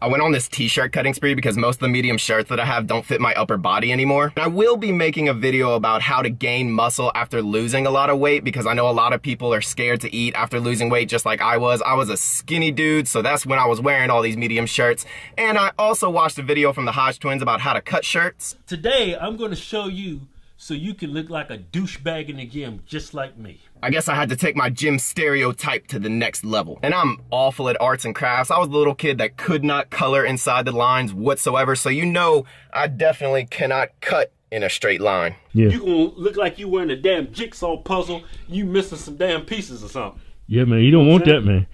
I went on this t-shirt cutting spree because most of the medium shirts that I have don't fit my upper body anymore. And I will be making a video about how to gain muscle after losing a lot of weight, because I know a lot of people are scared to eat after losing weight just like I was. I was a skinny dude, so that's when I was wearing all these medium shirts. And I also watched a video from the Hodge twins about how to cut shirts. Today, I'm going to show you so you can look like a douchebag in the gym just like me. I guess I had to take my gym stereotype to the next level. And I'm awful at arts and crafts. I was the little kid that could not color inside the lines whatsoever, so you know I definitely cannot cut in a straight line. Yeah. You gonna look like you wearing a damn jigsaw puzzle, you missing some damn pieces or something. Yeah, man, you don't want that, man.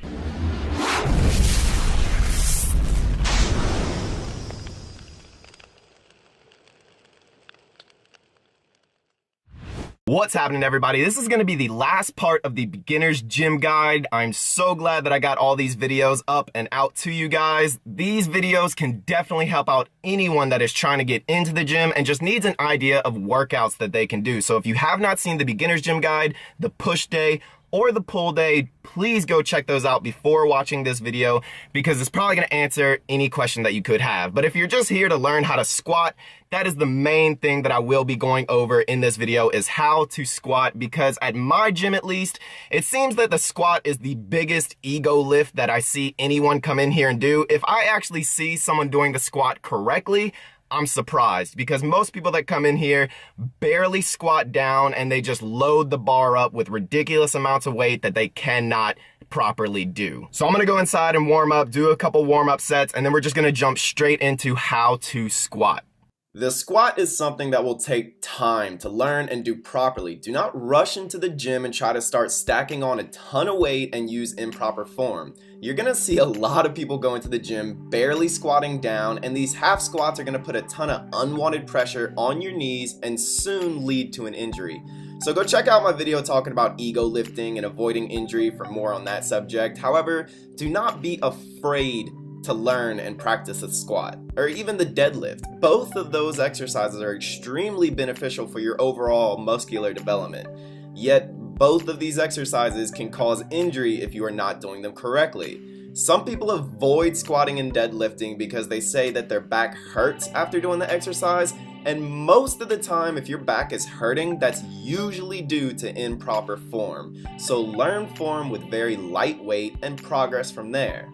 What's happening, everybody? This is going to be the last part of the beginner's gym guide. I'm so glad that I got all these videos up and out to you guys. These videos can definitely help out anyone that is trying to get into the gym and just needs an idea of workouts that they can do. So if you have not seen the beginner's gym guide, the push day, or the pull day, please go check those out before watching this video, because it's probably going to answer any question that you could have. But if you're just here to learn how to squat, that is the main thing that I will be going over in this video, is how to squat, because at my gym at least, it seems that the squat is the biggest ego lift that I see anyone come in here and do. If I actually see someone doing the squat correctly, I'm surprised, because most people that come in here barely squat down and they just load the bar up with ridiculous amounts of weight that they cannot properly do. So I'm gonna go inside and warm up, do a couple warm-up sets, and then we're just gonna jump straight into how to squat. The squat is something that will take time to learn and do properly. Do not rush into the gym and try to start stacking on a ton of weight and use improper form. You're gonna see a lot of people go into the gym barely squatting down, and these half squats are gonna put a ton of unwanted pressure on your knees and soon lead to an injury. So go check out my video talking about ego lifting and avoiding injury for more on that subject. However, do not be afraid to learn and practice a squat, or even the deadlift. Both of those exercises are extremely beneficial for your overall muscular development. Yet, both of these exercises can cause injury if you are not doing them correctly. Some people avoid squatting and deadlifting because they say that their back hurts after doing the exercise, and most of the time, if your back is hurting, that's usually due to improper form. So learn form with very light weight and progress from there.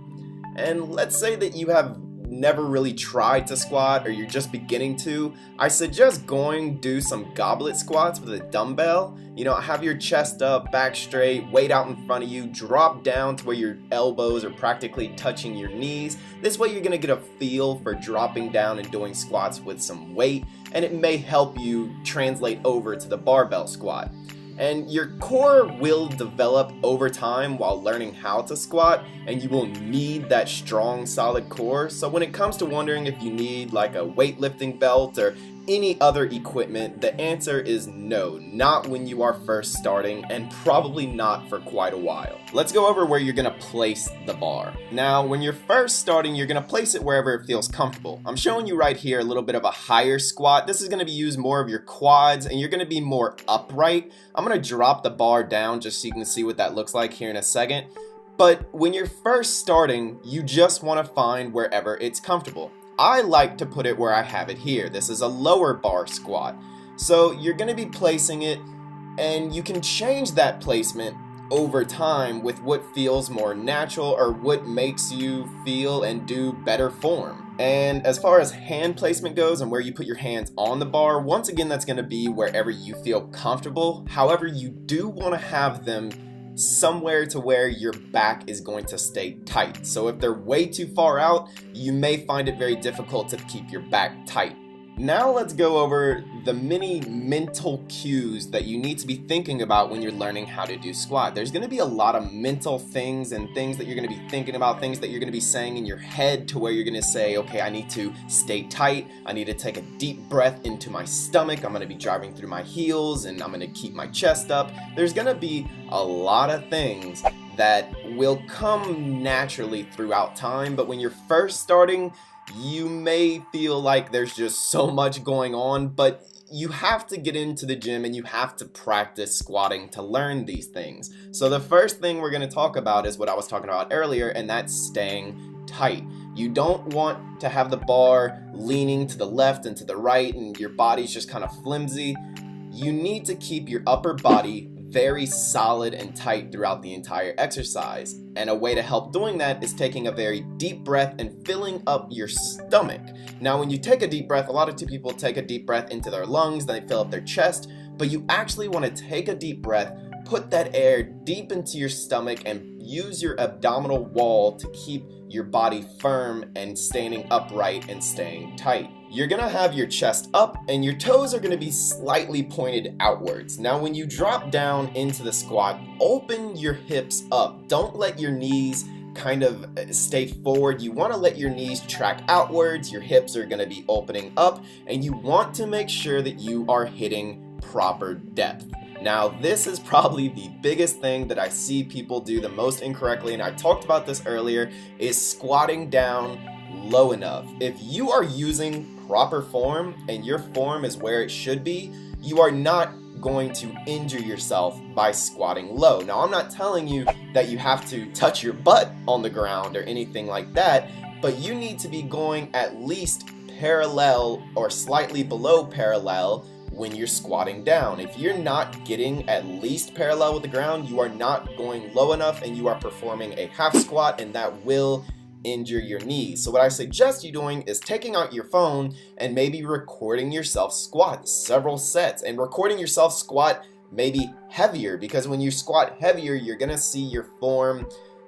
And let's say that you have never really tried to squat, or you're just beginning to. I suggest do some goblet squats with a dumbbell. You know, have your chest up, back straight, weight out in front of you, drop down to where your elbows are practically touching your knees. This way you're gonna get a feel for dropping down and doing squats with some weight, and it may help you translate over to the barbell squat. And your core will develop over time while learning how to squat, and you will need that strong, solid core. So when it comes to wondering if you need like a weightlifting belt or any other equipment, the answer is no, not when you are first starting, and probably not for quite a while. Let's go over where you're gonna place the bar. Now, when you're first starting, you're gonna place it wherever it feels comfortable. I'm showing you right here a little bit of a higher squat. This is gonna be used more of your quads, and you're gonna be more upright. I'm gonna drop the bar down just so you can see what that looks like here in a second. But when you're first starting, you just wanna find wherever it's comfortable. I like to put it where I have it here. This is a lower bar squat. So you're gonna be placing it, and you can change that placement over time with what feels more natural or what makes you feel and do better form. And as far as hand placement goes and where you put your hands on the bar, once again, that's gonna be wherever you feel comfortable. However, you do wanna have them somewhere to where your back is going to stay tight. So if they're way too far out, you may find it very difficult to keep your back tight. Now let's go over the many mental cues that you need to be thinking about when you're learning how to do squat. There's going to be a lot of mental things and things that you're going to be thinking about, things that you're going to be saying in your head, to where you're going to say, okay, I need to stay tight, I need to take a deep breath into my stomach, I'm going to be driving through my heels, and I'm going to keep my chest up. There's going to be a lot of things that will come naturally throughout time, but when you're first starting, you may feel like there's just so much going on, but you have to get into the gym and you have to practice squatting to learn these things. So the first thing we're going to talk about is what I was talking about earlier, and that's staying tight. You don't want to have the bar leaning to the left and to the right and your body's just kind of flimsy. You need to keep your upper body very solid and tight throughout the entire exercise. And a way to help doing that is taking a very deep breath and filling up your stomach. Now, when you take a deep breath, a lot of people take a deep breath into their lungs, then they fill up their chest, but you actually want to take a deep breath, put that air deep into your stomach, and use your abdominal wall to keep your body firm and standing upright and staying tight. You're gonna have your chest up and your toes are gonna be slightly pointed outwards. Now, when you drop down into the squat, open your hips up. Don't let your knees kind of stay forward. You wanna let your knees track outwards. Your hips are gonna be opening up, and you want to make sure that you are hitting proper depth. Now, this is probably the biggest thing that I see people do the most incorrectly, and I talked about this earlier, is squatting down low enough. If you are using proper form and your form is where it should be, you are not going to injure yourself by squatting low. Now, I'm not telling you that you have to touch your butt on the ground or anything like that, but you need to be going at least parallel or slightly below parallel when you're squatting down. If you're not getting at least parallel with the ground, you are not going low enough and you are performing a half squat, and that will injure your knees. So what I suggest you doing is taking out your phone and maybe recording yourself squat several sets, and recording yourself squat maybe heavier, because when you squat heavier, you're gonna see your form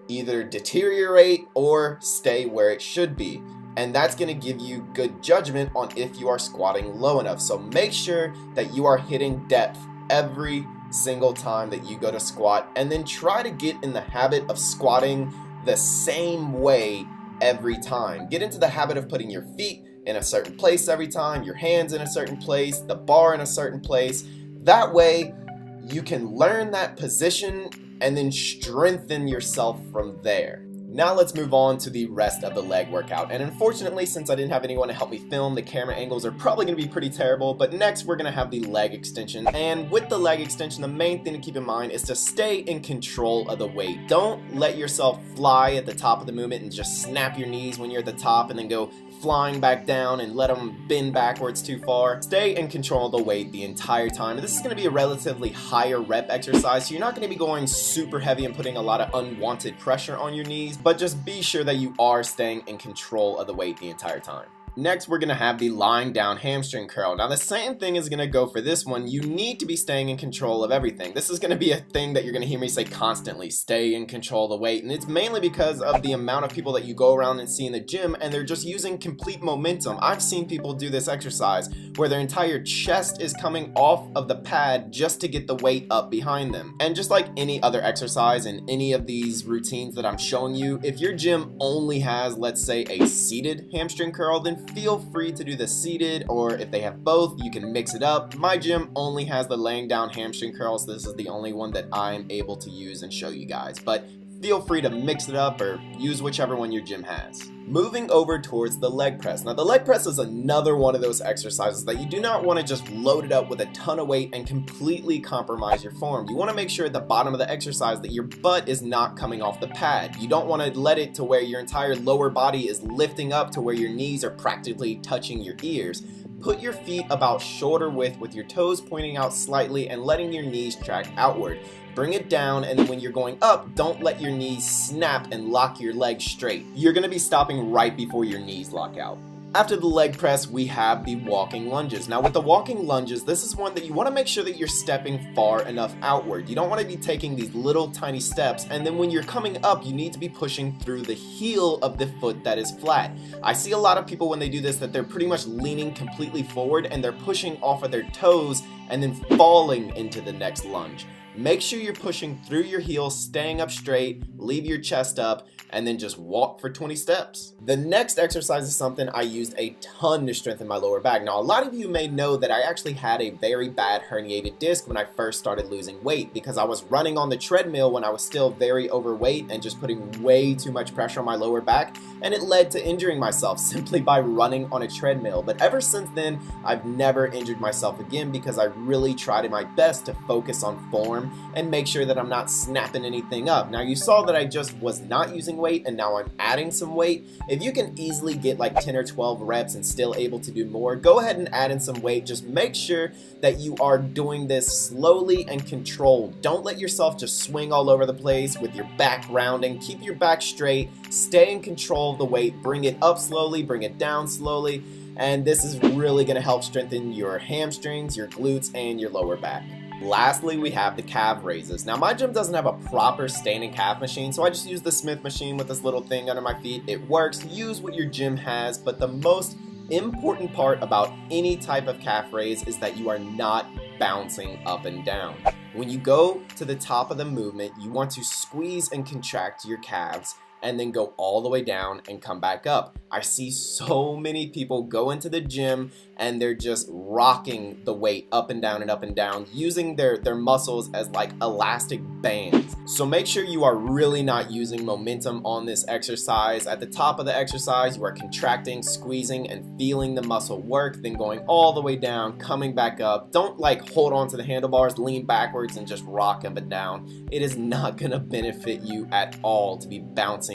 either deteriorate or stay where it should be. And that's going to give you good judgment on if you are squatting low enough. So make sure that you are hitting depth every single time that you go to squat, and then try to get in the habit of squatting the same way every time. Get into the habit of putting your feet in a certain place every time, your hands in a certain place, the bar in a certain place. That way you can learn that position and then strengthen yourself from there. Now let's move on to the rest of the leg workout. And unfortunately, since I didn't have anyone to help me film, the camera angles are probably going to be pretty terrible, but next we're going to have the leg extension. And with the leg extension, the main thing to keep in mind is to stay in control of the weight. Don't let yourself fly at the top of the movement and just snap your knees when you're at the top and then go flying back down and let them bend backwards too far. Stay in control of the weight the entire time. This is going to be a relatively higher rep exercise, so you're not going to be going super heavy and putting a lot of unwanted pressure on your knees, but just be sure that you are staying in control of the weight the entire time. Next, we're going to have the lying down hamstring curl. Now, the same thing is going to go for this one. You need to be staying in control of everything. This is going to be a thing that you're going to hear me say constantly, stay in control of the weight. And it's mainly because of the amount of people that you go around and see in the gym, and they're just using complete momentum. I've seen people do this exercise where their entire chest is coming off of the pad just to get the weight up behind them. And just like any other exercise and any of these routines that I'm showing you, if your gym only has, let's say, a seated hamstring curl, then feel free to do the seated, or if they have both, you can mix it up. My gym only has the laying down hamstring curls. This is the only one that I'm able to use and show you guys, but feel free to mix it up or use whichever one your gym has. Moving over towards the leg press. Now, the leg press is another one of those exercises that you do not want to just load it up with a ton of weight and completely compromise your form. You want to make sure at the bottom of the exercise that your butt is not coming off the pad. You don't want to let it to where your entire lower body is lifting up to where your knees are practically touching your ears. Put your feet about shoulder width with your toes pointing out slightly and letting your knees track outward. Bring it down, and then when you're going up, don't let your knees snap and lock your legs straight. You're going to be stopping right before your knees lock out. After the leg press, we have the walking lunges. Now, with the walking lunges, this is one that you want to make sure that you're stepping far enough outward. You don't want to be taking these little tiny steps, and then when you're coming up, you need to be pushing through the heel of the foot that is flat. I see a lot of people when they do this that they're pretty much leaning completely forward and they're pushing off of their toes and then falling into the next lunge. Make sure you're pushing through your heels, staying up straight, leave your chest up, and then just walk for 20 steps. The next exercise is something I used a ton to strengthen my lower back. Now, a lot of you may know that I actually had a very bad herniated disc when I first started losing weight because I was running on the treadmill when I was still very overweight and just putting way too much pressure on my lower back, and it led to injuring myself simply by running on a treadmill. But ever since then, I've never injured myself again because I really tried my best to focus on form arm and make sure that I'm not snapping anything up. Now you saw that I just was not using weight and now I'm adding some weight. If you can easily get like 10 or 12 reps and still able to do more, go ahead and add in some weight. Just make sure that you are doing this slowly and controlled. Don't let yourself just swing all over the place with your back rounding. Keep your back straight, stay in control of the weight, bring it up slowly, bring it down slowly, and this is really going to help strengthen your hamstrings, your glutes, and your lower back. Lastly, we have the calf raises. Now my gym doesn't have a proper standing calf machine, so I just use the Smith machine with this little thing under my feet. It works. Use what your gym has, but the most important part about any type of calf raise is that you are not bouncing up and down. When you go to the top of the movement, you want to squeeze and contract your calves and then go all the way down and come back up. I see so many people go into the gym and they're just rocking the weight up and down, using their muscles as like elastic bands. So make sure you are really not using momentum on this exercise. At the top of the exercise, you are contracting, squeezing, and feeling the muscle work, then going all the way down, coming back up. Don't like hold on to the handlebars, lean backwards, and just rock up and down. It is not gonna benefit you at all to be bouncing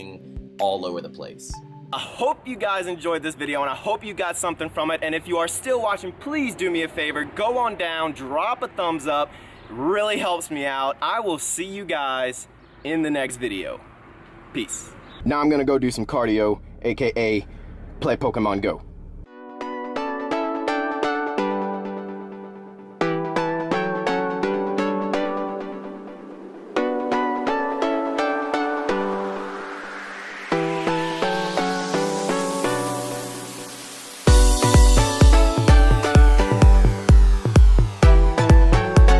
all over the place. I hope you guys enjoyed this video and I hope you got something from it. And if you are still watching, please do me a favor, go on down, drop a thumbs up. It really helps me out. I will see you guys in the next video. Peace. Now I'm gonna go do some cardio, aka play Pokemon Go.